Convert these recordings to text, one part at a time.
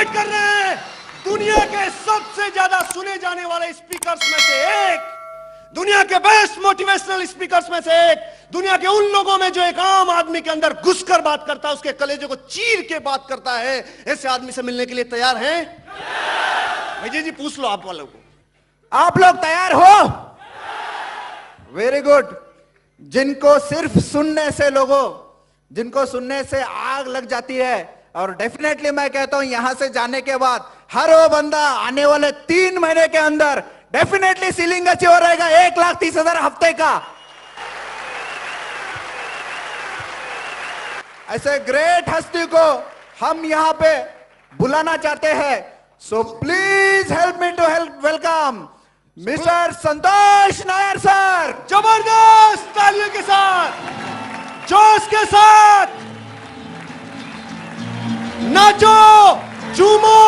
Invite कर रहे हैं दुनिया के सबसे ज्यादा सुने जाने वाले स्पीकर्स में से एक, दुनिया के बेस्ट मोटिवेशनल स्पीकर्स में से एक, दुनिया के उन लोगों में जो एक आम आदमी के अंदर घुसकर बात करता है, उसके कलेजे को चीर के बात करता है। ऐसे आदमी से मिलने के लिए तैयार हैं? विजय जी पूछ लो आप वालों को, आप लोग तैयार हो? Very good. जिनको सिर्फ सुनने से जिनको सुनने से आग लग जाती है, और डेफिनेटली मैं कहता हूं यहां से जाने के बाद हर वो बंदा आने वाले 3 महीने के अंदर डेफिनेटली सीलिंग अचीवर रहेगा 1,30,000 हफ्ते का। ऐसे ग्रेट हस्ती को हम यहां पे बुलाना चाहते हैं। So please help me to welcome mister Santosh Nair sir. जबरदस्त तालियों के साथ, जोश के साथ नाचो, झूमो,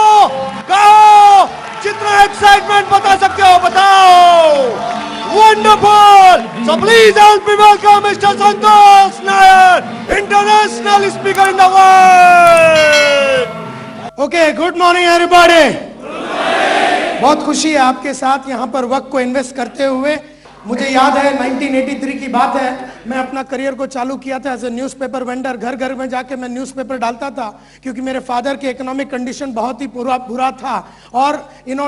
गाओ, जितना एक्साइटमेंट बता सकते हो बताओ। Wonderful. So please help me welcome mister Santosh Nair, international speaker in the world. Okay, good morning everybody. बहुत खुशी है आपके साथ यहाँ पर वक्त को इन्वेस्ट करते हुए। मुझे याद है 1983 की बात है, मैं अपना करियर को चालू किया था एज ए न्यूज़पेपर वेंडर। घर घर में जाके मैं न्यूज़पेपर डालता था, क्योंकि मेरे फादर की इकोनॉमिक कंडीशन बहुत ही बुरा था, और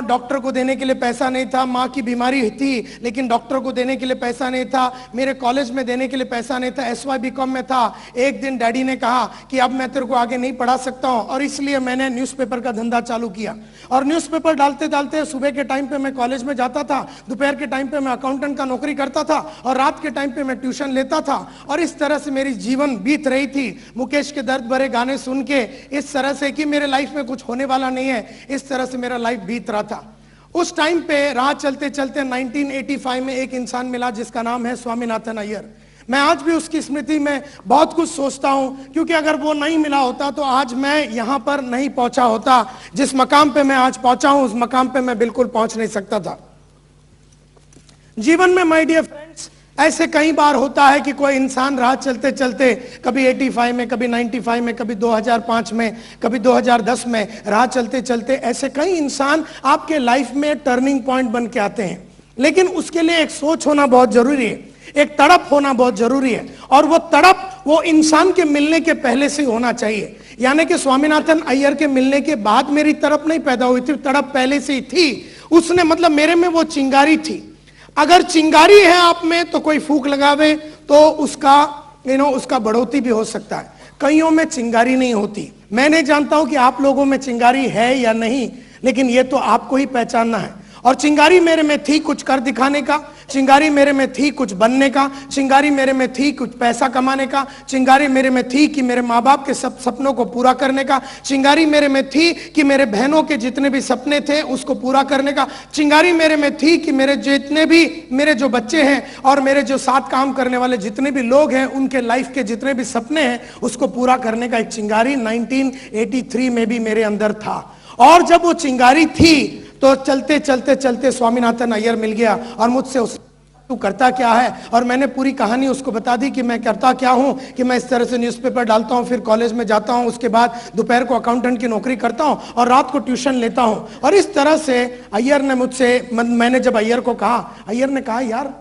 डॉक्टर को देने के लिए पैसा नहीं था। माँ की बीमारी थी लेकिन डॉक्टर को देने के लिए पैसा नहीं था। मेरे कॉलेज में देने के लिए पैसा नहीं था, SY BCom में था। एक दिन डैडी ने कहा कि अब मैं तेरे को आगे नहीं पढ़ा सकता हूँ, और इसलिए मैंने न्यूज़पेपर का धंधा चालू किया। और न्यूज़पेपर डालते डालते सुबह के टाइम पे मैं कॉलेज में जाता था, दोपहर के टाइम पे मैं अकाउंटेंट का नौकरी करता था, और रात के टाइम पे मैं ट्यूशन लेता था। और इस तरह से मेरी जीवन बीत रही थी, मुकेश के दर्द भरे गाने सुन के, इस तरह से कि मेरे लाइफ में कुछ होने वाला नहीं है, इस तरह से मेरा लाइफ बीत रहा था। उस टाइम पे राह चलते चलते 1985 में एक इंसान मिला जिसका नाम है स्वामीनाथन अय्यर। मैं आज भी उसकी स्मृति में बहुत कुछ सोचता हूं, क्योंकि अगर वो नहीं मिला होता तो आज मैं यहां पर नहीं पहुंचा होता। जिस मकाम पे मैं आज पहुंचा हूं, उस मकाम पे मैं बिल्कुल पहुंच नहीं सकता था। जीवन में माय डियर फ्रेंड्स, ऐसे कई बार होता है कि कोई इंसान राह चलते चलते, कभी 85 में, कभी 95 में, कभी 2005 में, कभी 2010 में, राह चलते चलते ऐसे कई इंसान आपके लाइफ में टर्निंग पॉइंट बन के आते हैं। लेकिन उसके लिए एक सोच होना बहुत जरूरी है, एक तड़प होना बहुत जरूरी है, और वो तड़प वो इंसान के मिलने के पहले से होना चाहिए। यानी कि स्वामीनाथन अय्यर के मिलने के बाद मेरी तड़प नहीं पैदा हुई थी, तड़प पहले से ही थी। उसने मतलब मेरे में वो चिंगारी थी। अगर चिंगारी है आप में तो कोई फूंक लगावे तो उसका उसका बढ़ोतरी भी हो सकता है। कईयों में चिंगारी नहीं होती। मैं नहीं जानता हूं कि आप लोगों में चिंगारी है या नहीं, लेकिन ये तो आपको ही पहचानना है। और चिंगारी मेरे में थी कुछ कर दिखाने का, चिंगारी मेरे में थी कुछ बनने का, चिंगारी मेरे में थी कुछ पैसा कमाने का, चिंगारी मेरे में थी कि मेरे माँ बाप के सब सपनों को पूरा करने का, चिंगारी मेरे में थी कि मेरे बहनों के जितने भी सपने थे उसको पूरा करने का, चिंगारी मेरे में थी कि मेरे जो बच्चे हैं और मेरे जो साथ काम करने वाले जितने भी लोग हैं, उनके लाइफ के जितने भी सपने हैं उसको पूरा करने का एक चिंगारी 1983 में भी मेरे अंदर था। और जब वो चिंगारी थी तो चलते चलते चलते स्वामीनाथन अय्यर मिल गया, और मुझसे उस तू करता क्या है, और मैंने पूरी कहानी उसको बता दी कि मैं करता क्या हूं, कि मैं इस तरह से न्यूज़पेपर डालता हूं, फिर कॉलेज में जाता हूं, उसके बाद दोपहर को अकाउंटेंट की नौकरी करता हूं, और रात को ट्यूशन लेता हूं। और इस तरह से अय्यर ने मुझसे, मैंने जब अय्यर को कहा, अय्यर ने कहा यार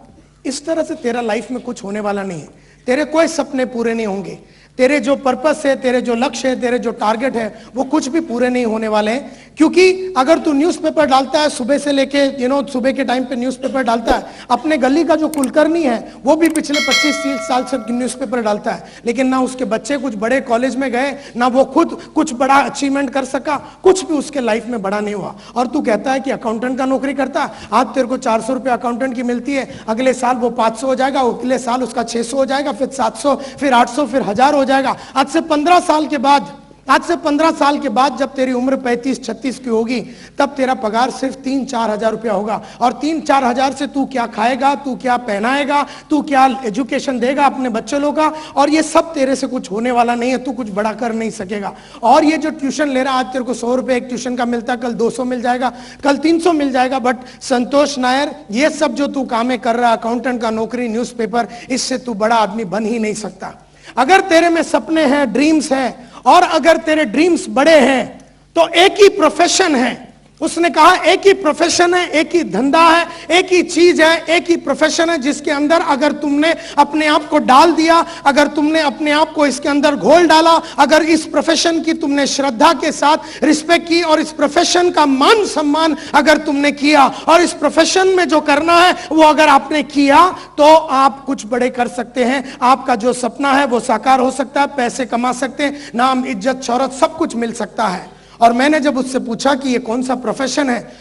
इस तरह से तेरा लाइफ में कुछ होने वाला नहीं है, तेरे कोई सपने पूरे नहीं होंगे, तेरे जो पर्पस है, तेरे जो लक्ष्य है, तेरे जो टारगेट है, वो कुछ भी पूरे नहीं होने वाले हैं। क्योंकि अगर तू न्यूज़पेपर डालता है सुबह से लेके सुबह के टाइम पे न्यूज़पेपर डालता है, अपने गली का जो कुलकर्णी है वो भी पिछले 25-30 साल से न्यूज़पेपर डालता है, लेकिन ना उसके बच्चे कुछ बड़े कॉलेज में गए, ना वो खुद कुछ बड़ा अचीवमेंट कर सका, कुछ भी उसके लाइफ में बड़ा नहीं हुआ। और तू कहता है कि अकाउंटेंट का नौकरी करता है, आज तेरे को 400 रुपये अकाउंटेंट की मिलती है, अगले साल वो 500 हो जाएगा, अगले साल उसका 600 हो जाएगा, फिर 700, फिर 800, फिर 1000 हो जाएगा। आज से 15 साल के बाद जब तेरी उम्र 35-36 की होगी, तब तेरा पगार सिर्फ 3-4 हजार रुपया होगा। और 3-4 हजार से तू क्या खाएगा, तू क्या पहनाएगा, तू क्या एजुकेशन देगा अपने बच्चे लोग का, और ये सब तेरे से कुछ होने वाला नहीं है, तू कुछ बड़ा कर नहीं सकेगा। और ये जो ट्यूशन ले रहा, आज तेरे को 100 रुपये एक ट्यूशन का मिलता है, कल 200 मिल जाएगा, कल 300 मिल जाएगा। बट संतोष नायर, ये सब जो तू कामें कर रहा, अकाउंटेंट का नौकरी, न्यूज़पेपर, इससे तू बड़ा आदमी बन ही नहीं सकता। अगर तेरे में सपने हैं, ड्रीम्स हैं, और अगर तेरे ड्रीम्स बड़े हैं, तो एक ही प्रोफेशन है, उसने कहा एक ही प्रोफेशन है, एक ही धंधा है, एक ही चीज है, एक ही प्रोफेशन है जिसके अंदर अगर तुमने अपने आप को डाल दिया, अगर तुमने अपने आप को इसके अंदर घोल डाला, अगर इस प्रोफेशन की तुमने श्रद्धा के साथ रिस्पेक्ट की और इस प्रोफेशन का मान सम्मान अगर तुमने किया और इस प्रोफेशन में जो करना है वो अगर आपने किया, तो आप कुछ बड़े कर सकते हैं। आपका जो सपना है वो साकार हो सकता है, पैसे कमा सकते हैं, नाम, इज्जत, शोहरत सब कुछ मिल सकता है। और मैंने जब उससे पूछा कि ये कौन सा प्रोफेशन है,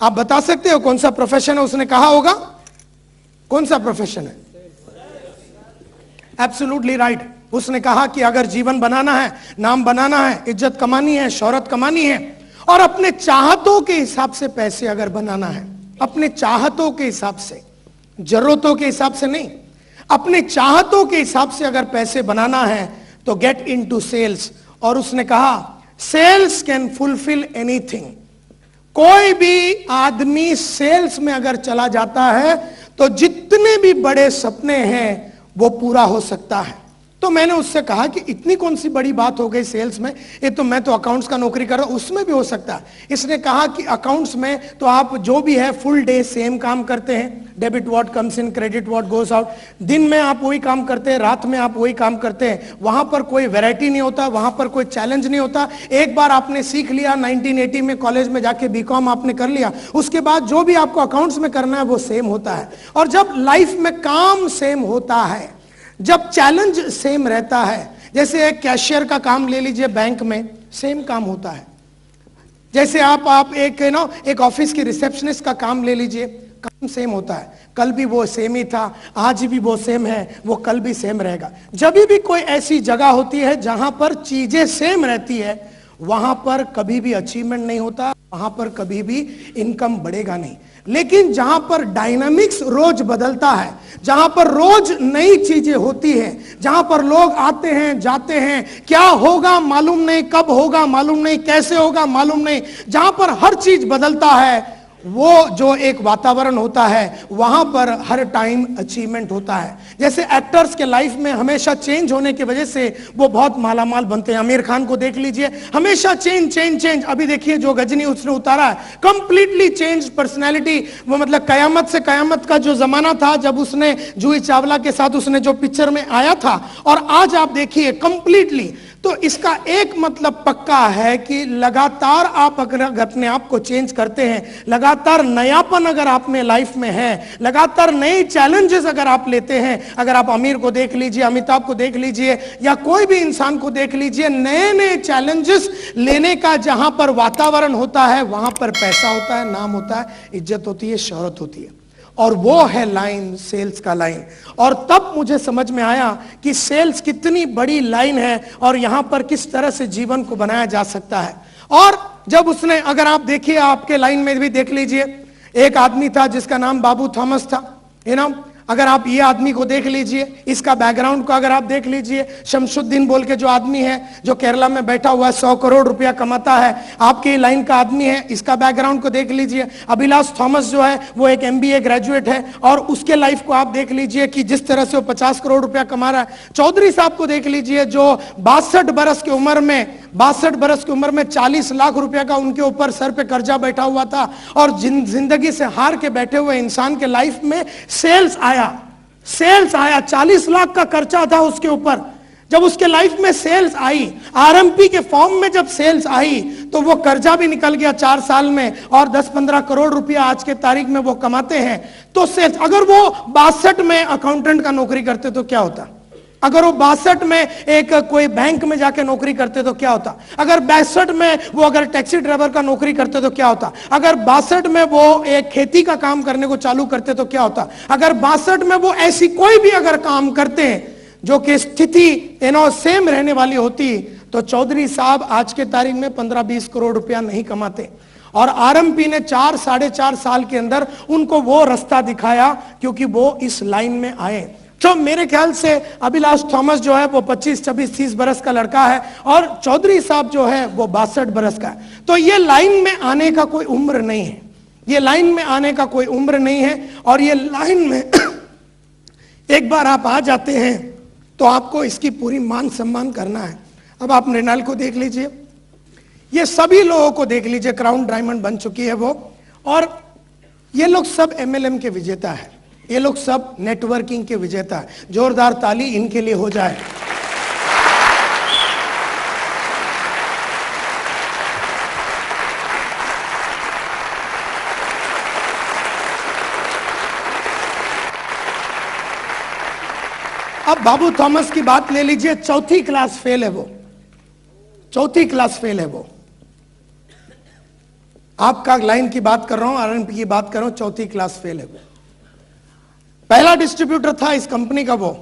आप बता सकते हो कौन सा प्रोफेशन है? उसने कहा होगा कौन सा प्रोफेशन है? Absolutely right. उसने कहा कि अगर जीवन बनाना है, नाम बनाना है, इज्जत कमानी है, शोहरत कमानी है और अपने चाहतों के हिसाब से पैसे अगर बनाना है, अपने चाहतों के हिसाब से, जरूरतों के हिसाब से नहीं, अपने चाहतों के हिसाब से अगर पैसे बनाना है तो गेट इनटू सेल्स। और उसने कहा सेल्स कैन फुलफिल एनीथिंग। कोई भी आदमी सेल्स में अगर चला जाता है तो जितने भी बड़े सपने हैं वो पूरा हो सकता है। तो मैंने उससे कहा कि इतनी कौन सी बड़ी बात हो गई सेल्स में, ये तो मैं तो अकाउंट्स का नौकरी कर रहा हूं, उसमें भी हो सकता है। इसने कहा कि अकाउंट्स में तो आप जो भी है फुल डे सेम काम करते हैं, debit what comes in, credit what goes out, दिन में आप वही काम करते हैं, रात में आप वही काम करते हैं, वहां पर कोई वैरायटी नहीं होता, वहां पर कोई चैलेंज नहीं होता। एक बार आपने सीख लिया, 1980 में कॉलेज में जाके बीकॉम आपने कर लिया, उसके बाद जो भी आपको अकाउंट्स में करना है वो सेम होता है। और जब लाइफ में काम सेम होता है, जब चैलेंज सेम रहता है, जैसे एक कैशियर का काम ले लीजिए, बैंक में सेम काम होता है। जैसे आप एक ऑफिस की रिसेप्शनिस्ट का काम ले लीजिए, काम सेम होता है। कल भी वो सेम ही था, आज भी वो सेम है, वो कल भी सेम रहेगा। जब भी कोई ऐसी जगह होती है जहां पर चीजें सेम रहती है, वहां पर कभी भी अचीवमेंट नहीं होता, वहां पर कभी भी इनकम बढ़ेगा नहीं। लेकिन जहां पर डायनामिक्स रोज बदलता है, जहां पर रोज नई चीजें होती है, जहां पर लोग आते हैं जाते हैं, क्या होगा मालूम नहीं, कब होगा मालूम नहीं, कैसे होगा मालूम नहीं, जहां पर हर चीज बदलता है, वो जो एक वातावरण होता है वहां पर हर टाइम अचीवमेंट होता है। जैसे एक्टर्स के लाइफ में हमेशा चेंज होने की वजह से वो बहुत मालामाल बनते हैं। आमिर खान को देख लीजिए, हमेशा चेंज चेंज चेंज। अभी देखिए जो गजनी उसने उतारा है, कंप्लीटली चेंज पर्सनैलिटी। वो मतलब कयामत से कयामत का जो जमाना था जब उसने जूही चावला के साथ उसने जो पिक्चर में आया था, और आज आप देखिए कंप्लीटली। तो इसका एक मतलब पक्का है कि लगातार आप अगर अपने आप को चेंज करते हैं, लगातार नयापन अगर आप में लाइफ में है, लगातार नए चैलेंजेस अगर आप लेते हैं, अगर आप आमिर को देख लीजिए, अमिताभ को देख लीजिए, या कोई भी इंसान को देख लीजिए, नए नए चैलेंजेस लेने का जहां पर वातावरण होता है वहां पर पैसा होता है, नाम होता है, इज्जत होती है, शोहरत होती है। और वो है लाइन, सेल्स का लाइन। और तब मुझे समझ में आया कि सेल्स कितनी बड़ी लाइन है और यहां पर किस तरह से जीवन को बनाया जा सकता है। और जब उसने, अगर आप देखिए आपके लाइन में भी देख लीजिए, एक आदमी था जिसका नाम बाबू थॉमस था, अगर आप ये आदमी को देख लीजिए, इसका बैकग्राउंड को अगर आप देख लीजिए, शमशुद्दीन बोल के जो आदमी है जो केरला में बैठा हुआ है, 100 करोड़ रुपया कमाता है, आपके लाइन का आदमी है, इसका बैकग्राउंड को देख लीजिए। अभिलाष थॉमस जो है वो एक MBA ग्रेजुएट है और उसके लाइफ को आप देख लीजिए कि जिस तरह से वो 50 करोड़ रुपया कमा रहा है। चौधरी साहब को देख लीजिए जो 62 बरस की उम्र में 40 लाख रुपया का उनके ऊपर सर पे कर्जा बैठा हुआ था, और जिंदगी से हार के बैठे हुए इंसान के लाइफ में सेल्स आया, 40 लाख का कर्जा था उसके ऊपर। जब उसके लाइफ में सेल्स आई, RMP के फॉर्म में जब सेल्स आई, तो वो कर्जा भी निकल गया 4 साल में, और 10-15 करोड़ रुपया आज के तारीख में वो कमाते हैं। तो सेल्स, अगर वो 62 में अकाउंटेंट का नौकरी करते तो क्या होता, अगर वो 62 में एक कोई बैंक में जाके नौकरी करते तो क्या होता, अगर 62 में वो अगर टैक्सी ड्राइवर का नौकरी करते तो क्या होता, अगर 62 में वो एक खेती का काम करने को चालू करते तो क्या होता, अगर 62 में वो ऐसी कोई भी अगर काम करते हैं जो कि स्थिति सेम रहने वाली होती, तो चौधरी साहब आज के तारीख में 15-20 करोड़ रुपया नहीं कमाते। और RMP ने 4-4.5 साल के अंदर उनको वो रास्ता दिखाया, क्योंकि वो इस लाइन में आए। तो मेरे ख्याल से अभिलाष थॉमस जो है वो 25, 26, 30 बरस का लड़का है, और चौधरी साहब जो है वो 62 बरस का है। तो ये लाइन में आने का कोई उम्र नहीं है, ये लाइन में आने का कोई उम्र नहीं है। और ये लाइन में एक बार आप आ जाते हैं तो आपको इसकी पूरी मान सम्मान करना है। अब आप मृणाल को देख लीजिए, ये सभी लोगों को देख लीजिए, क्राउन डायमंड बन चुकी है वो, और ये लोग सब MLM के विजेता है, ये लोग सब नेटवर्किंग के विजेता है। जोरदार ताली इनके लिए हो जाए। अब बाबू थॉमस की बात ले लीजिए, चौथी क्लास फेल है वो, चौथी क्लास फेल है वो। आपका लाइन की बात कर रहा हूं, RNP की बात कर रहा हूं, चौथी क्लास फेल है वो। पहला डिस्ट्रीब्यूटर था इस कंपनी का वो,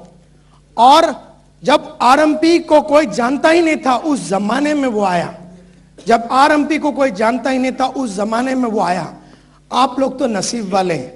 और जब RMP को कोई जानता ही नहीं था उस जमाने में वो आया, जब RMP को कोई जानता ही नहीं था उस जमाने में वो आया। आप लोग तो नसीब वाले हैं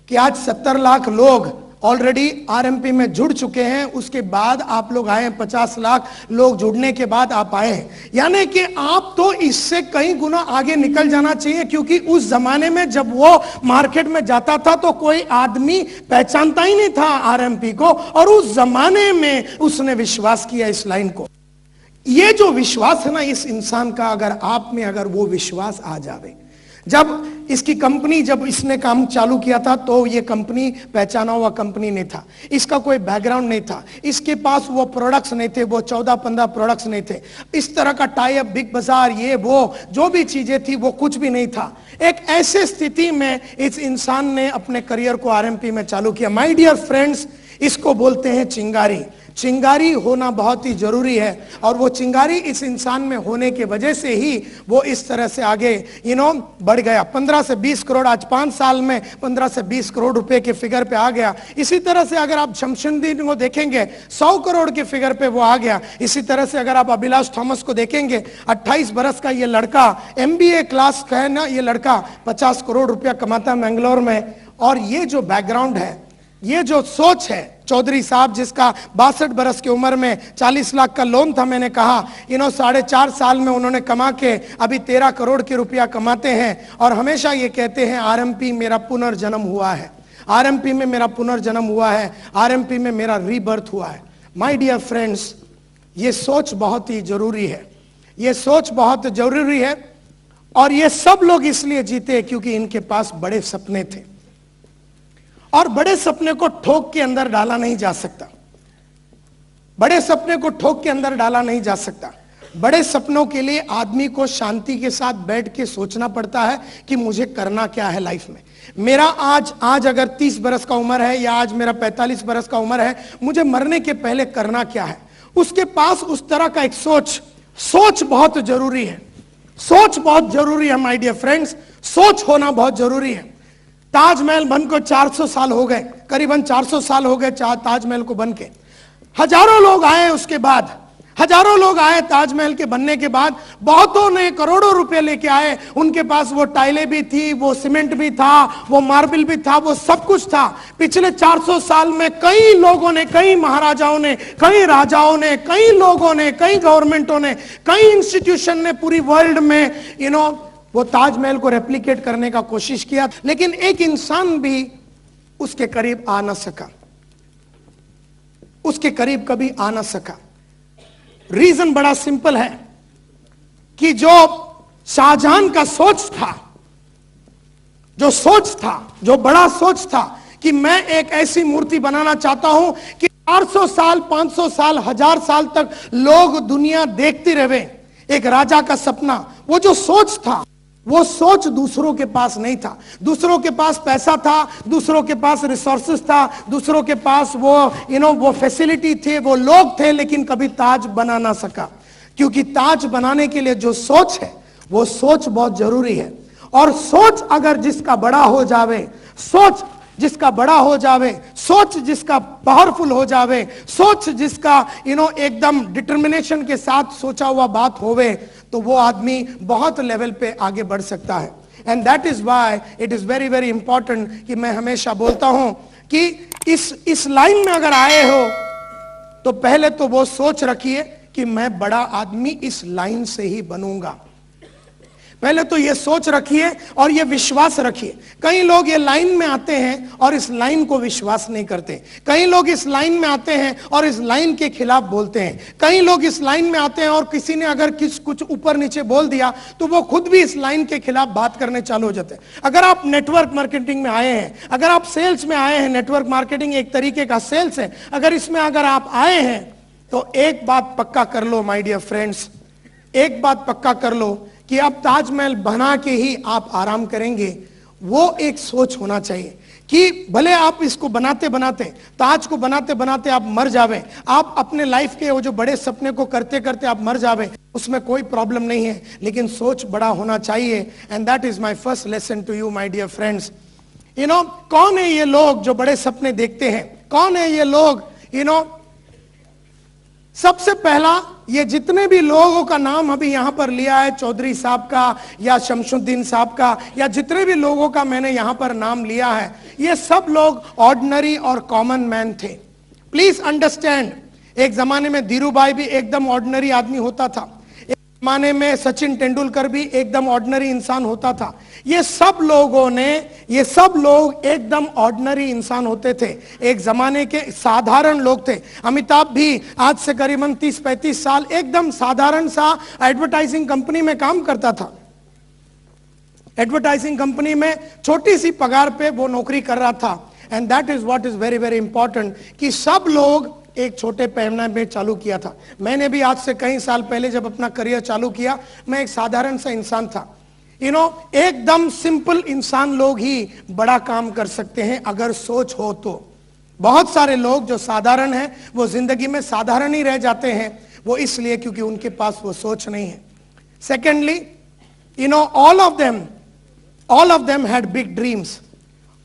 कि आज 70 लाख लोग ऑलरेडी RMP में जुड़ चुके हैं, उसके बाद आप लोग आए हैं, 50 लाख लोग जुड़ने के बाद आप आए हैं। यानी कि आप तो इससे कई गुना आगे निकल जाना चाहिए, क्योंकि उस जमाने में जब वो मार्केट में जाता था तो कोई आदमी पहचानता ही नहीं था RMP को, और उस जमाने में उसने विश्वास किया इस लाइन को। ये जो विश्वास है ना इस इंसान का, अगर आप में अगर वो विश्वास आ जावे, जब इसकी कंपनी, जब इसने काम चालू किया था तो ये कंपनी पहचाना हुआ कंपनी नहीं था, इसका कोई बैकग्राउंड नहीं था, इसके पास वो प्रोडक्ट्स नहीं थे, वो 14-15 प्रोडक्ट्स नहीं थे, इस तरह का टाई अप, बिग बाजार, ये वो जो भी चीजें थी वो कुछ भी नहीं था। एक ऐसे स्थिति में इस इंसान ने अपने करियर को RMP में चालू किया। माय डियर फ्रेंड्स, इसको बोलते हैं चिंगारी। चिंगारी होना बहुत ही जरूरी है, और वो चिंगारी इस इंसान में होने की वजह से ही वो इस तरह से आगे बढ़ गया। 15 से 20 करोड़, आज 5 साल में 15 से 20 करोड़ रुपए के फिगर पे आ गया। इसी तरह से अगर आप शमशुद्दीन को देखेंगे 100 करोड़ के फिगर पे वो आ गया। इसी तरह से अगर आप अभिलाष थॉमस को देखेंगे, 28 बरस का ये लड़का, MBA क्लास का है ना ये लड़का, 50 करोड़ रुपया कमाता है बेंगलोर में। और ये जो बैकग्राउंड है, ये जो सोच है, चौधरी साहब जिसका 62 बरस की उम्र में 40 लाख का लोन था, मैंने कहा 4.5 साल में उन्होंने कमा के अभी 13 करोड़ के रुपया कमाते हैं, और हमेशा ये कहते हैं RMP मेरा पुनर्जन्म हुआ है, RMP में मेरा पुनर्जन्म हुआ है, RMP में मेरा रीबर्थ हुआ है। माय डियर फ्रेंड्स, ये सोच बहुत ही जरूरी है, ये सोच बहुत जरूरी है। और ये सब लोग इसलिए जीते क्योंकि इनके पास बड़े सपने थे, और बड़े सपने को ठोक के अंदर डाला नहीं जा सकता, बड़े सपने को ठोक के अंदर डाला नहीं जा सकता। बड़े सपनों के लिए आदमी को शांति के साथ बैठ के सोचना पड़ता है कि मुझे करना क्या है लाइफ में। मेरा आज अगर 30 बरस का उम्र है, या आज मेरा 45 बरस का उम्र है, मुझे मरने के पहले करना क्या है। उसके पास उस तरह का एक सोच बहुत जरूरी है, सोच बहुत जरूरी है माय डियर फ्रेंड्स, सोच होना बहुत जरूरी है। ताजमहल बन को 400 साल हो गए, करीबन 400 साल हो गए ताजमहल को बन के। हजारों लोग आए, उसके बाद हजारों लोग आए ताजमहल के बनने के बाद, बहुतों ने करोड़ों रुपए लेके आए, उनके पास वो टाइलें भी थी, वो सीमेंट भी था, वो मार्बल भी था, वो सब कुछ था। पिछले 400 साल में कई लोगों ने, कई महाराजाओं ने, कई राजाओं ने, कई लोगों ने, कई गवर्नमेंटों ने, कई इंस्टीट्यूशन ने पूरी वर्ल्ड में वो ताजमहल को रेप्लिकेट करने का कोशिश किया, लेकिन एक इंसान भी उसके करीब आ ना सका, उसके करीब कभी आ ना सका। रीजन बड़ा सिंपल है कि जो शाहजहां का सोच था, जो सोच था, जो बड़ा सोच था कि मैं एक ऐसी मूर्ति बनाना चाहता हूं कि 400 साल, 500 साल, 1000 साल तक लोग दुनिया देखती रहे, एक राजा का सपना, वो जो सोच था, वो सोच दूसरों के पास नहीं था। दूसरों के पास पैसा था, दूसरों के पास रिसोर्सेस था, दूसरों के पास वो फैसिलिटी थे, वो लोग थे, लेकिन कभी ताज बना ना सका। क्योंकि ताज बनाने के लिए जो सोच है, वो सोच बहुत जरूरी है। और सोच अगर जिसका बड़ा हो जावे, सोच जिसका बड़ा हो जावे, सोच जिसका पावरफुल हो जावे, सोच जिसका एकदम डिटर्मिनेशन के साथ सोचा हुआ बात होवे, तो वो आदमी बहुत लेवल पे आगे बढ़ सकता है। And that is why it is very very important कि मैं हमेशा बोलता हूं कि इस लाइन में अगर आए हो तो पहले तो वो सोच रखिए कि मैं बड़ा आदमी इस लाइन से ही बनूंगा। पहले तो ये सोच रखिए और ये विश्वास रखिए। कई लोग ये लाइन में आते हैं और इस लाइन को विश्वास नहीं करते। कई लोग इस लाइन में आते हैं और इस लाइन के खिलाफ बोलते हैं। कई लोग इस लाइन में आते हैं और किसी ने अगर कुछ ऊपर नीचे बोल दिया तो वो खुद भी इस लाइन के खिलाफ बात करने चालू हो जाते हैं। अगर आप नेटवर्क मार्केटिंग में आए हैं, अगर आप सेल्स में आए हैं, नेटवर्क मार्केटिंग एक तरीके का सेल्स है, अगर इसमें अगर आप आए हैं तो एक बात पक्का कर लो माय डियर फ्रेंड्स, एक बात पक्का कर लो कि अब ताजमहल बना के ही आप आराम करेंगे। वो एक सोच होना चाहिए कि भले आप इसको बनाते बनाते, ताज को बनाते बनाते आप मर जावे, आप अपने लाइफ के वो जो बड़े सपने को करते करते आप मर जावे, उसमें कोई प्रॉब्लम नहीं है, लेकिन सोच बड़ा होना चाहिए। And that is my first lesson to you my dear friends. You know, कौन है ये लोग जो बड़े सपने देखते हैं? कौन है ये लोग? यू नो, सबसे पहला, ये जितने भी लोगों का नाम अभी यहां पर लिया है, चौधरी साहब का या शमशुद्दीन साहब का, या जितने भी लोगों का मैंने यहां पर नाम लिया है, ये सब लोग ऑर्डिनरी और कॉमन मैन थे। प्लीज अंडरस्टैंड, एक जमाने में धीरूभाई भी एकदम ऑर्डिनरी आदमी होता था, एक जमाने में सचिन तेंदुलकर भी एकदम ऑर्डिनरी इंसान होता था। ये सब लोग एकदम ऑर्डिनरी इंसान होते थे, एक जमाने के साधारण लोग थे। अमिताभ भी आज से करीबन 30-35 साल एकदम साधारण सा एडवर्टाइजिंग कंपनी में काम करता था। एडवर्टाइजिंग कंपनी में छोटी सी पगार पे वो नौकरी कर रहा था। And that is what is very very important कि सब लोग एक छोटे पैमाने में चालू किया था। मैंने भी आज से कई साल पहले जब अपना करियर चालू किया, मैं एक साधारण सा इंसान था। यू नो, एकदम सिंपल इंसान लोग ही बड़ा काम कर सकते हैं अगर सोच हो तो। बहुत सारे लोग जो साधारण हैं वो जिंदगी में साधारण ही रह जाते हैं, वो इसलिए क्योंकि उनके पास वो सोच नहीं है। Secondly, you know, all of them had big dreams,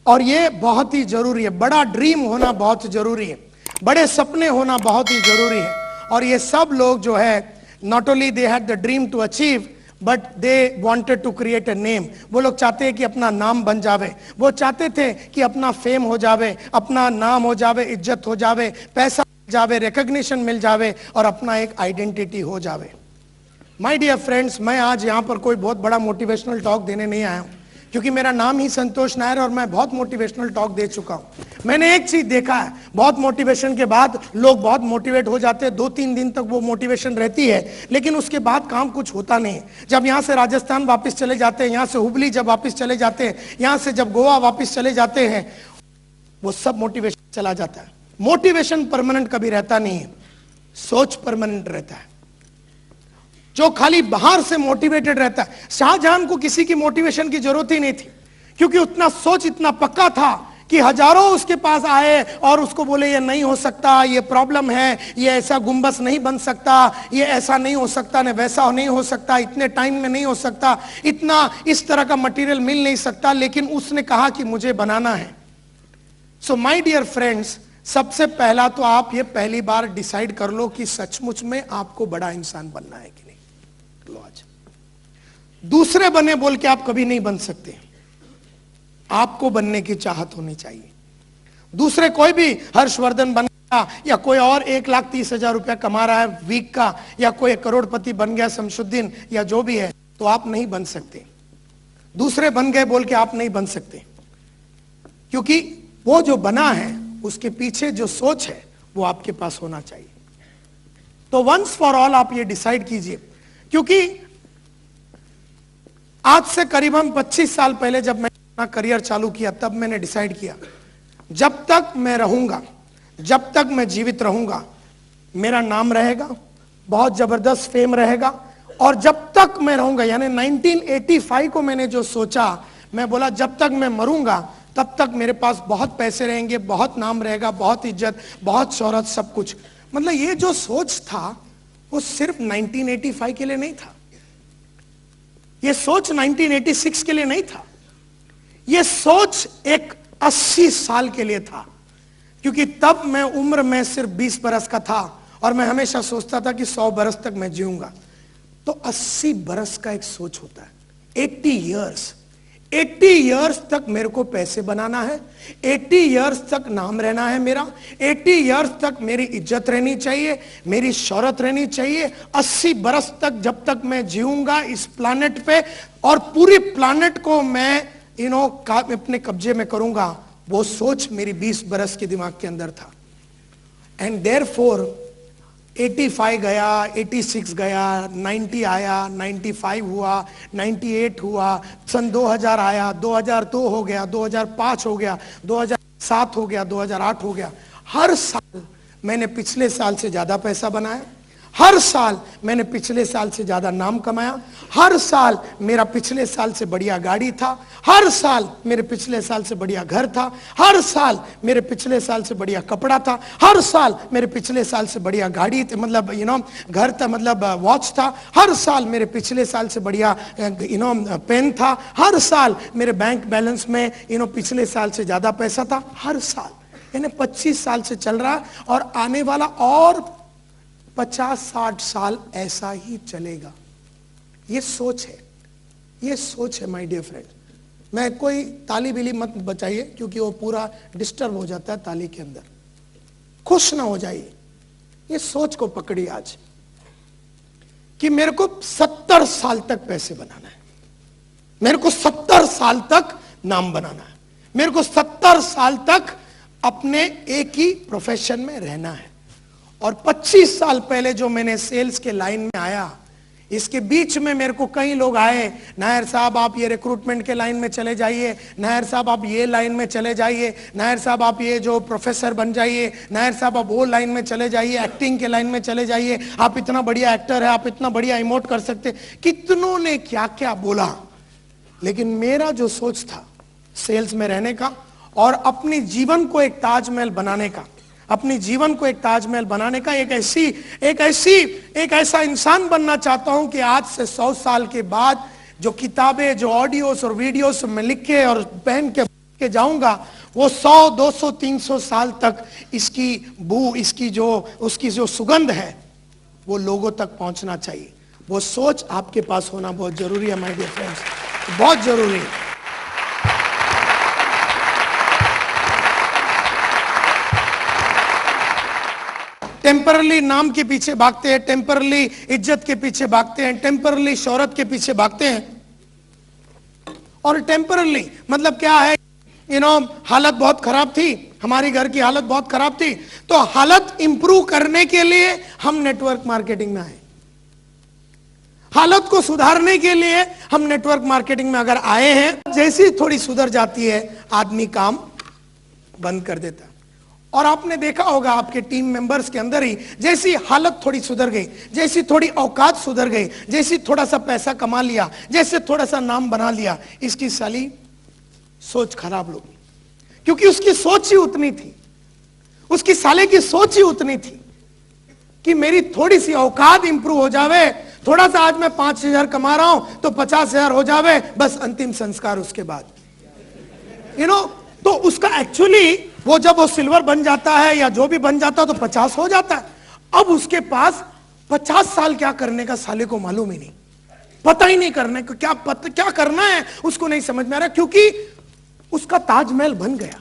और ये बहुत ही जरूरी है। बड़ा ड्रीम होना बहुत जरूरी है, बड़े सपने होना बहुत ही जरूरी है। और ये सब लोग जो है, not only they had the dream to achieve, but they wanted to create a name. वो लोग चाहते हैं कि अपना नाम बन जावे, वो चाहते थे कि अपना फेम हो जावे, अपना नाम हो जावे, इज्जत हो जावे, पैसा मिल जावे, रिकॉग्निशन मिल जावे, और अपना एक आइडेंटिटी हो जावे। माय डियर फ्रेंड्स, मैं आज यहाँ पर कोई बहुत बड़ा मोटिवेशनल टॉक देने नहीं आया हूँ, क्योंकि मेरा नाम ही संतोष नायर और मैं बहुत मोटिवेशनल टॉक दे चुका हूं। मैंने एक चीज देखा है, बहुत मोटिवेशन के बाद लोग बहुत मोटिवेट हो जाते हैं, 2-3 दिन तक वो मोटिवेशन रहती है, लेकिन उसके बाद काम कुछ होता नहीं है। जब यहां से राजस्थान वापस चले जाते हैं, यहां से हुबली जब वापस चले जाते हैं, यहां से जब गोवा वापस चले जाते हैं, वो सब मोटिवेशन चला जाता है। मोटिवेशन परमानेंट कभी रहता नहीं है, सोच परमानेंट रहता है। जो खाली बाहर से मोटिवेटेड रहता है, शाहजहां को किसी की मोटिवेशन की जरूरत ही नहीं थी, क्योंकि उतना सोच इतना पक्का था कि हजारों उसके पास आए और उसको बोले ये नहीं हो सकता, ये प्रॉब्लम है, ये ऐसा गुंबद नहीं बन सकता, ये ऐसा नहीं हो सकता, न वैसा नहीं हो सकता, इतने टाइम में नहीं हो सकता, इतना इस तरह का मटेरियल मिल नहीं सकता, लेकिन उसने कहा कि मुझे बनाना है। सो माय डियर फ्रेंड्स, सबसे पहला तो आप ये पहली बार डिसाइड कर लो कि सचमुच में आपको बड़ा इंसान बनना है कि नहीं। लो आज दूसरे बने बोल के आप कभी नहीं बन सकते, आपको बनने की चाहत होनी चाहिए। दूसरे कोई भी हर्षवर्धन बन गया या कोई और 1,30,000 रुपया कमा रहा है वीक का, या कोई करोड़पति बन गया शमशुद्दीन या जो भी है, तो आप नहीं बन सकते। दूसरे बन गए बोल के आप नहीं बन सकते, क्योंकि वो जो बना है उसके पीछे जो सोच है वो आपके पास होना चाहिए। तो वंस फॉर ऑल आप ये डिसाइड कीजिए, क्योंकि आज से करीबन 25 साल पहले जब मैं अपना करियर चालू किया, तब मैंने डिसाइड किया जब तक मैं रहूंगा, जब तक मैं जीवित रहूंगा, मेरा नाम रहेगा, बहुत जबरदस्त फेम रहेगा, और जब तक मैं रहूंगा, यानी 1985 को मैंने जो सोचा, मैं बोला जब तक मैं मरूंगा तब तक मेरे पास बहुत पैसे रहेंगे, बहुत नाम रहेगा, बहुत इज्जत, बहुत शोहरत, सब कुछ। मतलब ये जो सोच था वो सिर्फ 1985 के लिए नहीं था, ये सोच 1986 के लिए नहीं था, ये सोच एक 80 साल के लिए था, क्योंकि तब मैं उम्र में सिर्फ 20 बरस का था और मैं हमेशा सोचता था कि 100 बरस तक मैं जीऊंगा। तो 80 बरस का एक सोच होता है, 80 इयर्स, 80 इयर्स तक मेरे को पैसे बनाना है, 80 इयर्स तक नाम रहना है मेरा, 80 इयर्स तक मेरी इज्जत रहनी चाहिए, मेरी शोहरत रहनी चाहिए, 80 बरस तक जब तक मैं जीऊंगा इस प्लैनेट पे और पूरी प्लैनेट को मैं अपने कब्जे में करूंगा। वो सोच मेरी 20 बरस के दिमाग के अंदर था। एंड देयरफॉर 85 गया, 86 गया, 90 आया, 95 हुआ, 98 हुआ, सन 2000 आया, 2002 हो गया, 2005 हो गया, 2007 हो गया, 2008 हो गया। हर साल मैंने पिछले साल से ज्यादा पैसा बनाया, हर साल मैंने पिछले साल से ज्यादा नाम कमाया, हर साल मेरा पिछले साल से बढ़िया गाड़ी था, हर साल मेरे पिछले साल से बढ़िया घर था, हर साल मेरे पिछले साल से बढ़िया कपड़ा था, हर साल मेरे पिछले साल से बढ़िया गाड़ी थी, मतलब घर था, मतलब वॉच था, हर साल मेरे पिछले साल से बढ़िया पेन था, हर साल मेरे बैंक बैलेंस में पिछले साल से ज्यादा पैसा था, हर साल। यानी 25 साल से चल रहा और आने वाला और 50-60 साल ऐसा ही चलेगा। ये सोच है, ये सोच है माय डियर फ्रेंड। मैं कोई ताली बिली मत बचाइए क्योंकि वो पूरा डिस्टर्ब हो जाता है ताली के अंदर। खुश ना हो जाइए, ये सोच को पकड़ी आज कि मेरे को 70 साल तक पैसे बनाना है, मेरे को 70 साल तक नाम बनाना है, मेरे को 70 साल तक अपने एक ही प्रोफेशन में रहना है। और 25 साल पहले जो मैंने सेल्स के लाइन में आया, इसके बीच में मेरे को कई लोग आए, नायर साहब आप ये रिक्रूटमेंट के लाइन में चले जाइए, नायर साहब आप ये लाइन में चले जाइए, नायर साहब आप ये जो प्रोफेसर बन जाइए, नायर साहब आप वो लाइन में चले जाइए, एक्टिंग के लाइन में चले जाइए, आप इतना बढ़िया एक्टर है, आप इतना बढ़िया इमोट कर सकते। कितनों ने क्या क्या बोला, लेकिन मेरा जो सोच था सेल्स में रहने का और अपनी जीवन को एक ताजमहल बनाने का, अपनी जीवन को एक ताजमहल बनाने का, एक ऐसा इंसान बनना चाहता हूं कि आज से 100 साल के बाद जो किताबें, जो ऑडियोस और वीडियोस में लिख के और पहन के जाऊंगा, वो 100, 200, 300 साल तक इसकी बू, उसकी जो सुगंध है वो लोगों तक पहुंचना चाहिए। वो सोच आपके पास होना बहुत जरूरी है माय डियर फ्रेंड्स, बहुत जरूरी है। टेम्परली नाम के पीछे भागते हैं, टेम्परली इज्जत के पीछे भागते हैं, टेम्परली शोहरत के पीछे भागते हैं। और टेम्परली मतलब क्या है, हालत बहुत खराब थी, हमारी घर की हालत बहुत खराब थी, तो हालत इंप्रूव करने के लिए हम नेटवर्क मार्केटिंग में आए। हालत को सुधारने के लिए हम नेटवर्क मार्केटिंग में अगर आए हैं, जैसी थोड़ी सुधर जाती है आदमी काम बंद कर देता है। और आपने देखा होगा आपके टीम मेंबर्स के अंदर ही जैसी हालत थोड़ी सुधर गई, जैसी थोड़ी औकात सुधर गई, जैसी थोड़ा सा पैसा कमा लिया, जैसे थोड़ा सा नाम बना लिया, इसकी साली सोच खराब लोगी, क्योंकि उसकी सोच ही उतनी थी, उसकी साले की सोच ही उतनी थी कि मेरी थोड़ी सी औकात इंप्रूव हो जावे, थोड़ा सा आज मैं 5,000 कमा रहा हूं तो 50,000 हो जावे, बस अंतिम संस्कार उसके बाद। तो उसका एक्चुअली वो जब वो सिल्वर बन जाता है या जो भी बन जाता है तो 50 हो जाता है। अब उसके पास 50 साल क्या करने का साले को मालूम ही नहीं, पता ही नहीं करने को क्या करना है उसको नहीं समझ में आ रहा, क्योंकि उसका ताजमहल बन गया,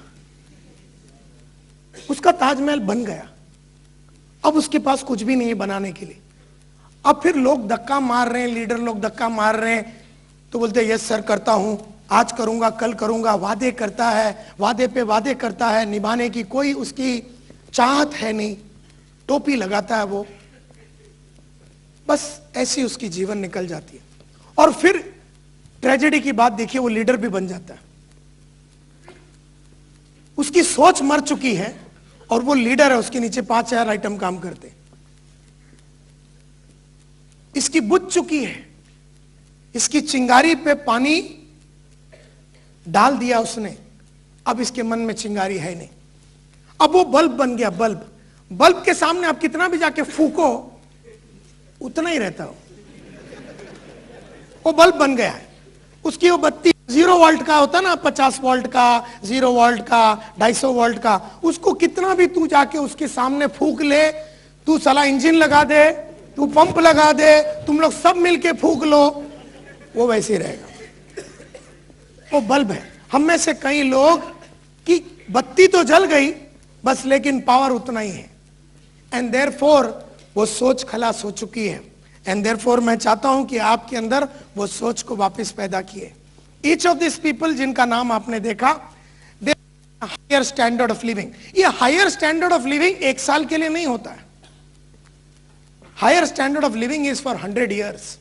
उसका ताजमहल बन गया। अब उसके पास कुछ भी नहीं है बनाने के लिए। अब फिर लोग धक्का मार रहे हैं, लीडर लोग धक्का मार रहे हैं, तो बोलते हैं यस सर करता हूं, आज करूंगा, कल करूंगा, वादे करता है, वादे पे वादे करता है, निभाने की कोई उसकी चाहत है नहीं, टोपी लगाता है वो, बस ऐसी उसकी जीवन निकल जाती है। और फिर ट्रेजेडी की बात देखिए, वो लीडर भी बन जाता है, उसकी सोच मर चुकी है और वो लीडर है, उसके नीचे 5,000 आइटम काम करते, इसकी बुझ चुकी है, इसकी चिंगारी पे पानी डाल दिया उसने, अब इसके मन में चिंगारी है नहीं। अब वो बल्ब बन गया, बल्ब के सामने आप कितना भी जाके फूको उतना ही रहता हो, वो बल्ब बन गया है। उसकी वो बत्ती 0 वोल्ट का होता ना, 50 वोल्ट का, 0 वोल्ट का, 250 वोल्ट का, उसको कितना भी तू जाके उसके सामने फूक ले, तू साला इंजन लगा दे, तू पंप लगा दे, तुम लोग सब मिलके फूक लो, वो वैसे ही रहेगा। वो बल्ब है। हम में से कई लोग की बत्ती तो जल गई बस, लेकिन पावर उतना ही है। एंड देयरफॉर वो सोच खलास हो चुकी है। एंड देयरफॉर मैं चाहता हूं कि आपके अंदर वो सोच को वापस पैदा किए। ईच ऑफ दिस पीपल जिनका नाम आपने देखा, they higher standard of living. ये हायर स्टैंडर्ड ऑफ लिविंग एक साल के लिए नहीं होता है। Higher standard of living is for 100 years।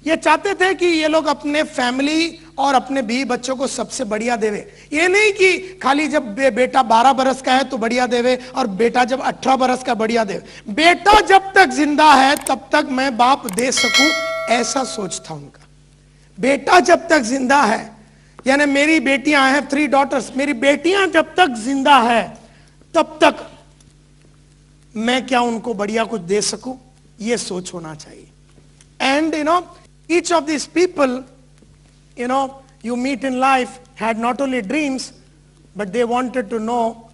ये चाहते थे कि ये लोग अपने फैमिली और अपने बीवी बच्चों को सबसे बढ़िया देवे। ये नहीं कि खाली जब बेटा 12 बरस का है तो बढ़िया देवे, और बेटा जब 18 बरस का बढ़िया देवे। बेटा जब तक जिंदा है तब तक मैं बाप दे सकूं, ऐसा सोच था उनका। बेटा जब तक जिंदा है, यानी मेरी बेटियां हैं 3 daughters, मेरी बेटियां जब तक जिंदा है तब तक मैं क्या उनको बढ़िया कुछ दे सकूं, यह सोच होना चाहिए। And each of these people you meet in life had not only dreams, but they wanted to know,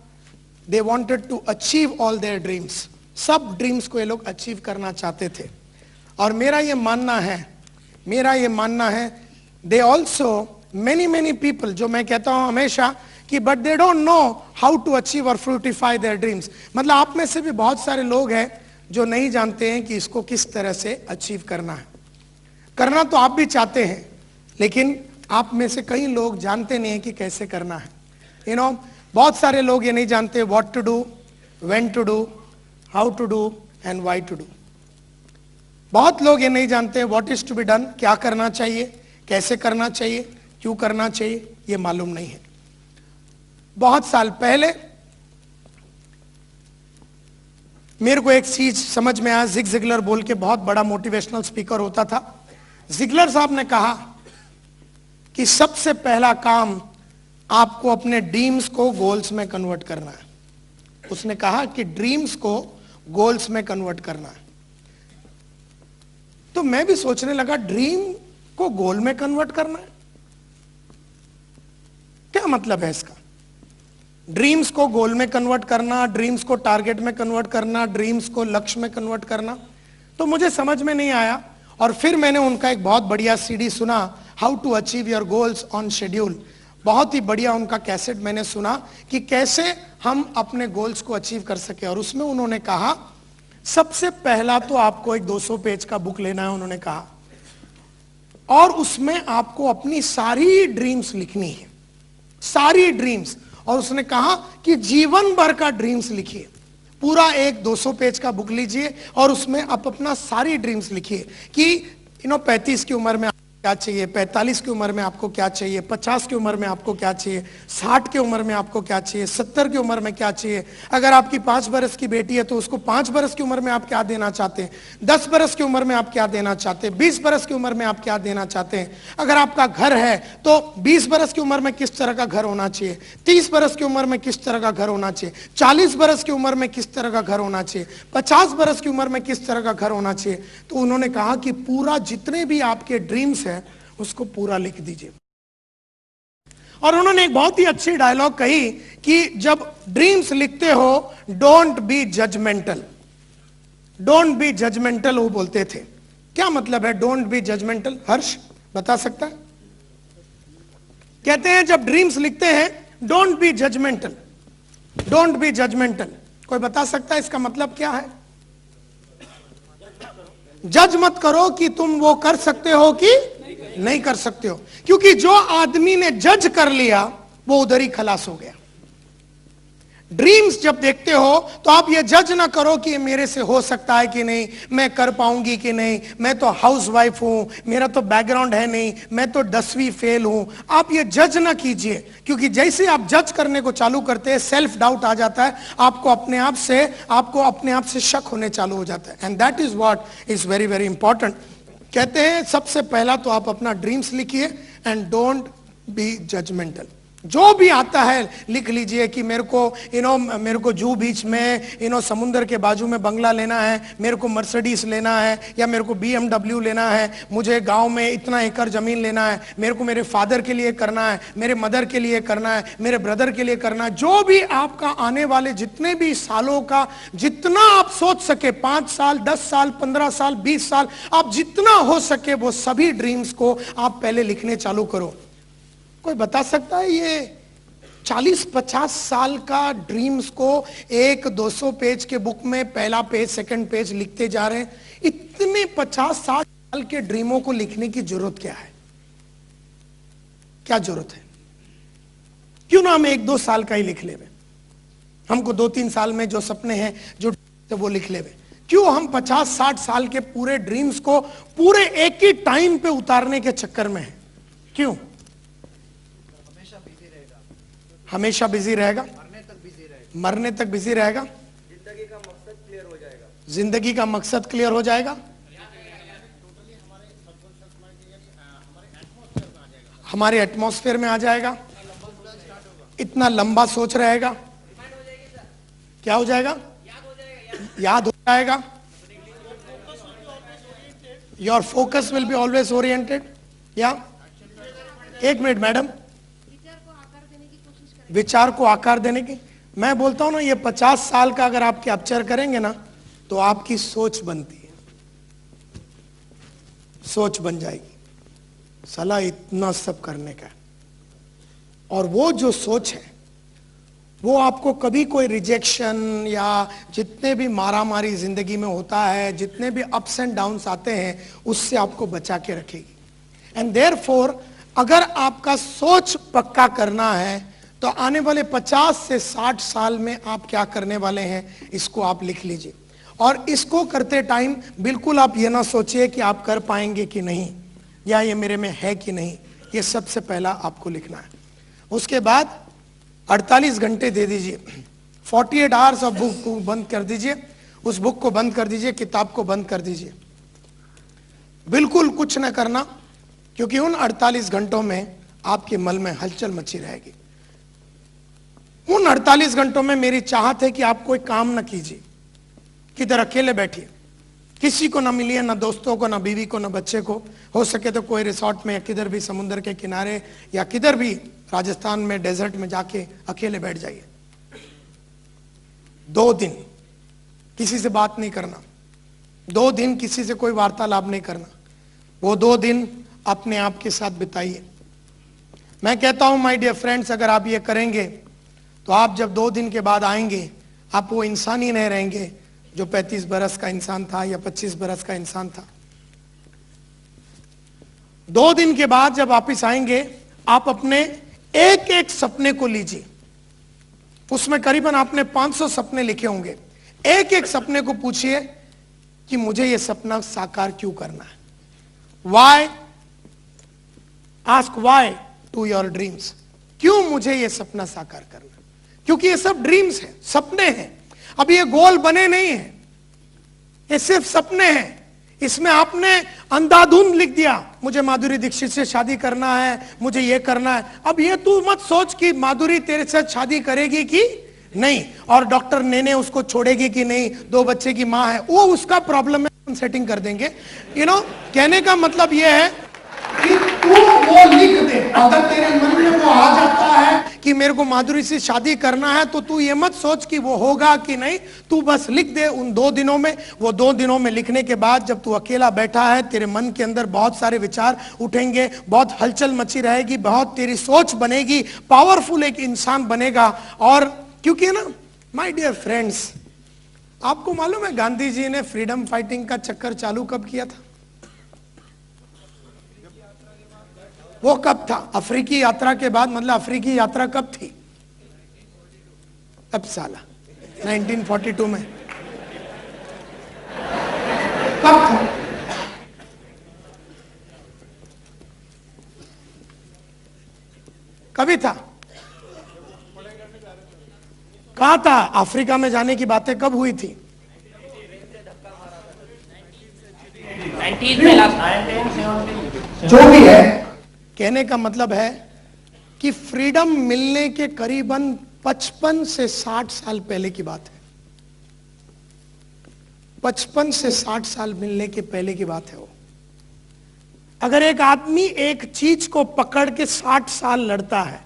they wanted to achieve all their dreams। सब ड्रीम्स को ये लोग अचीव करना चाहते थे। और मेरा ये मानना है they also many people, जो मैं कहता हूं हमेशा कि but they don't know how to achieve or fructify their dreams। मतलब आप में से भी बहुत सारे लोग हैं जो नहीं जानते हैं कि इसको किस तरह से अचीव करना है। करना तो आप भी चाहते हैं, लेकिन आप में से कई लोग जानते नहीं हैं कि कैसे करना है। बहुत सारे लोग ये नहीं जानते what to do, when to do, how to do and why to do. बहुत लोग ये नहीं जानते what is to be done, क्या करना चाहिए, कैसे करना चाहिए, क्यों करना चाहिए, ये मालूम नहीं है। बहुत साल पहले मेरे को एक चीज समझ में आया। जिग जिगलर बोल के बहुत बड़ा मोटिवेशनल स्पीकर होता था। जिगलर साहब ने कहा कि सबसे पहला काम आपको अपने ड्रीम्स को गोल्स में कन्वर्ट करना है। उसने कहा कि ड्रीम्स को गोल्स में कन्वर्ट करना है। तो मैं भी सोचने लगा, ड्रीम को गोल में कन्वर्ट करना है, क्या मतलब है इसका? ड्रीम्स को गोल में कन्वर्ट करना, ड्रीम्स को टारगेट में कन्वर्ट करना, ड्रीम्स को लक्ष्य में कन्वर्ट करना, तो मुझे समझ में नहीं आया। और फिर मैंने उनका एक बहुत बढ़िया सीडी सुना, how to achieve your goals on schedule. बहुत ही बढ़िया उनका कैसेट मैंने सुना कि कैसे हम अपने गोल्स को अचीव कर सके। और उसमें उन्होंने कहा सबसे पहला तो आपको एक 200 पेज का बुक लेना है, उन्होंने कहा, और उसमें आपको अपनी सारी ड्रीम्स लिखनी है, सारी ड्रीम्स। और उसने कहा कि जीवन भर का ड्रीम्स लिखिए। पूरा एक 200 पेज का बुक लीजिए और उसमें आप अपना सारी ड्रीम्स लिखिए कि 35 की उम्र में क्या चाहिए, 45 की उम्र में आपको क्या चाहिए, 50 की उम्र में आपको क्या चाहिए, 60 की उम्र में आपको क्या चाहिए, 70 की उम्र में क्या चाहिए। अगर आपकी 5 बरस की बेटी है तो उसको 5 बरस की उम्र में आप क्या देना चाहते हैं, 10 बरस की उम्र में आप क्या देना चाहते हैं, 20 बरस की उम्र में आप क्या देना चाहते हैं। अगर आपका घर है तो 20 बरस की उम्र में किस तरह का घर होना चाहिए, 30 बरस की उम्र में किस तरह का घर होना चाहिए, 40 बरस की उम्र में किस तरह का घर होना चाहिए, 50 बरस की उम्र में किस तरह का घर होना चाहिए। तो उन्होंने कहा कि पूरा जितने भी आपके ड्रीम्स है उसको पूरा लिख दीजिए। और उन्होंने एक बहुत ही अच्छी डायलॉग कही कि जब ड्रीम्स लिखते हो don't be judgmental, don't be judgmental वो बोलते थे। क्या मतलब है डोंट बी जजमेंटल? हर्ष बता सकता है? कहते हैं जब ड्रीम्स लिखते हैं don't be judgmental, don't be judgmental. कोई बता सकता है इसका मतलब क्या है? जज मत करो कि तुम वो कर सकते हो कि नहीं कर सकते हो, क्योंकि जो आदमी ने जज कर लिया वो उधर ही खलास हो गया। ड्रीम्स जब देखते हो तो आप ये जज ना करो कि ये मेरे से हो सकता है कि नहीं, मैं कर पाऊंगी कि नहीं, मैं तो हाउसवाइफ हूं, मेरा तो बैकग्राउंड है नहीं, मैं तो 10वीं फेल हूं। आप ये जज ना कीजिए, क्योंकि जैसे आप जज करने को चालू करते हैं सेल्फ डाउट आ जाता है, आपको अपने आप से शक होने चालू हो जाता है। And that is what is very very important. कहते हैं सबसे पहला तो आप अपना ड्रीम्स लिखिए एंड डोंट बी जजमेंटल। जो भी आता है लिख लीजिए कि मेरे को जू बीच में समुद्र के बाजू में बंगला लेना है, मेरे को मर्सिडीज लेना है, या मेरे को BMW लेना है, मुझे गांव में इतना एकड़ जमीन लेना है, मेरे को मेरे फादर के लिए करना है, मेरे मदर के लिए करना है, मेरे ब्रदर के लिए करना है। जो भी आपका आने वाले जितने भी सालों का जितना आप सोच सके, 5 साल, 10 साल, 15 साल, 20 साल, आप जितना हो सके वो सभी ड्रीम्स को आप पहले लिखने चालू करो। कोई बता सकता है ये 40-50 साल का ड्रीम्स को एक 200 पेज के बुक में पहला पेज सेकंड पेज लिखते जा रहे हैं? इतने 50-60 साल के ड्रीमों को लिखने की जरूरत क्या है? क्या जरूरत है? क्यों ना हम 1-2 साल का ही लिख ले? हमको 2-3 साल में जो सपने हैं जो वो लिख ले। क्यों हम 50-60 साल के पूरे ड्रीम्स को पूरे एक ही टाइम पे उतारने के चक्कर में हैं? क्यों? हमेशा बिजी रहेगा, मरने तक बिजी रहेगा, जिंदगी का मकसद क्लियर हो जाएगा, जिंदगी का मकसद क्लियर हो जाएगा, हमारे एटमॉस्फेयर में आ जाएगा, इतना लंबा सोच रहेगा, क्या हो जाएगा? याद हो जाएगा। Your focus will be always oriented. या एक मिनट मैडम, विचार को आकार देने की मैं बोलता हूं ना, ये 50 साल का अगर आप कैप्चर करेंगे ना तो आपकी सोच बनती है, सोच बन जाएगी साला इतना सब करने का। और वो जो सोच है वो आपको कभी कोई रिजेक्शन या जितने भी मारामारी जिंदगी में होता है, जितने भी अप्स एंड डाउन्स आते हैं, उससे आपको बचा के रखेगी। एंड देयरफॉर अगर आपका सोच पक्का करना है तो आने वाले 50 से 60 साल में आप क्या करने वाले हैं, इसको आप लिख लीजिए। और इसको करते टाइम बिल्कुल आप ये ना सोचिए कि आप कर पाएंगे कि नहीं, या ये मेरे में है कि नहीं। ये सबसे पहला आपको लिखना है। उसके बाद 48 घंटे दे दीजिए, 48 आवर्स ऑफ बुक को बंद कर दीजिए, उस बुक को बंद कर दीजिए, किताब को बंद कर दीजिए, बिल्कुल कुछ न करना, क्योंकि उन 48 घंटों में आपके मन में हलचल मची रहेगी। उन 48 घंटों में मेरी चाहत है कि आप कोई काम ना कीजिए, किधर अकेले बैठिए, किसी को ना मिलिए, ना दोस्तों को, ना बीवी को, ना बच्चे को। हो सके तो कोई रिसोर्ट में या किधर भी समुद्र के किनारे या किधर भी राजस्थान में डेजर्ट में जाके अकेले बैठ जाइए। 2 दिन किसी से बात नहीं करना, 2 दिन किसी से कोई वार्तालाप नहीं करना, वो 2 दिन अपने आप के साथ बिताइए। मैं कहता हूं माय डियर फ्रेंड्स, अगर आप ये करेंगे तो आप जब 2 दिन के बाद आएंगे, आप वो इंसान ही नहीं रहेंगे जो 35 बरस का इंसान था या 25 बरस का इंसान था। 2 दिन के बाद जब वापिस आएंगे, आप अपने एक एक सपने को लीजिए, उसमें करीबन आपने 500 सपने लिखे होंगे। एक एक सपने को पूछिए कि मुझे यह सपना साकार क्यों करना है। Why, ask why to your dreams. क्यों मुझे यह सपना साकार करना? क्योंकि ये सब ड्रीम्स हैं, सपने हैं। अब ये गोल बने नहीं हैं, ये सिर्फ सपने हैं। इसमें आपने अंधाधुंध लिख दिया, मुझे माधुरी दीक्षित से शादी करना है, मुझे ये करना है। अब ये तू मत सोच कि माधुरी तेरे साथ शादी करेगी कि नहीं, और डॉक्टर नेने उसको छोड़ेगी कि नहीं, 2 बच्चे की मां है, वो उसका प्रॉब्लम है, हम सेटिंग कर देंगे। कहने का मतलब ये है कि तू वो लिख दे। अगर तेरे मन में वो आ जाता है कि मेरे को माधुरी से शादी करना है, तो तू ये मत सोच कि वो होगा कि नहीं, तू बस लिख दे उन 2 दिनों में। वो 2 दिनों में लिखने के बाद जब तू अकेला बैठा है, तेरे मन के अंदर बहुत सारे विचार उठेंगे, बहुत हलचल मची रहेगी, बहुत तेरी सोच बनेगी, पावरफुल एक इंसान बनेगा। और क्योंकि ना माय डियर फ्रेंड्स, आपको मालूम है गांधी जी ने फ्रीडम फाइटिंग का चक्कर चालू कब किया था? वो कब था? अफ्रीकी यात्रा के बाद। मतलब अफ्रीकी यात्रा कब थी? अब साला 1942 में। कब था? कभी था? कहां था? अफ्रीका में जाने की बातें कब हुई थी? 90s में जो भी है, कहने का मतलब है कि फ्रीडम मिलने के करीबन 55 से 60 साल पहले की बात है। 55 से 60 साल मिलने के पहले की बात है वो। अगर एक आदमी एक चीज को पकड़ के 60 साल लड़ता है,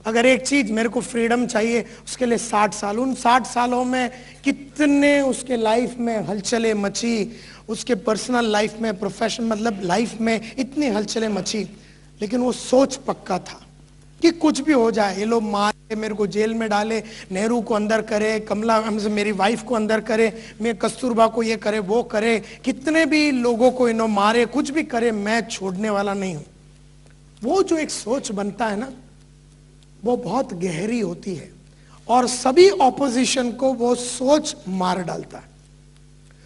अगर एक चीज मेरे को फ्रीडम चाहिए, उसके लिए 60 साल, उन 60 सालों में कितने उसके लाइफ में हलचलें मची, उसके पर्सनल लाइफ में, प्रोफेशनल मतलब लाइफ में इतनी हलचलें मची, लेकिन वो सोच पक्का था। कि कुछ भी हो जाए, ये लोग मारे, मेरे को जेल में डाले, नेहरू को अंदर करे, कमला हमसे मेरी वाइफ को अंदर करे, मैं कस्तूरबा को ये करे वो करे, कितने भी लोगों को इन्हों मारे, कुछ भी करे, मैं छोड़ने वाला नहीं हूं। वो जो एक सोच बनता है ना, वो बहुत गहरी होती है और सभी ऑपोजिशन को वो सोच मार डालता है।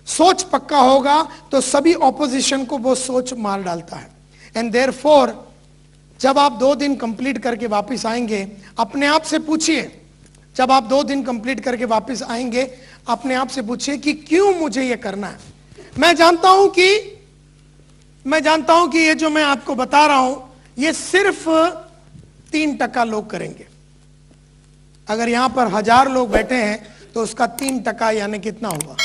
सोच पक्का होगा तो सभी ऑपोजिशन को वो सोच मार डालता है। एंड देयरफॉर जब आप 2 दिन कंप्लीट करके वापस आएंगे, अपने आप से पूछिए, जब आप 2 दिन कंप्लीट करके वापस आएंगे, अपने आप से पूछिए कि क्यों मुझे ये करना है। मैं जानता हूं कि ये जो मैं आपको बता रहा हूं, ये सिर्फ 3% लोग करेंगे। अगर यहां पर 1000 लोग बैठे हैं तो उसका 3% यानी कितना हुआ?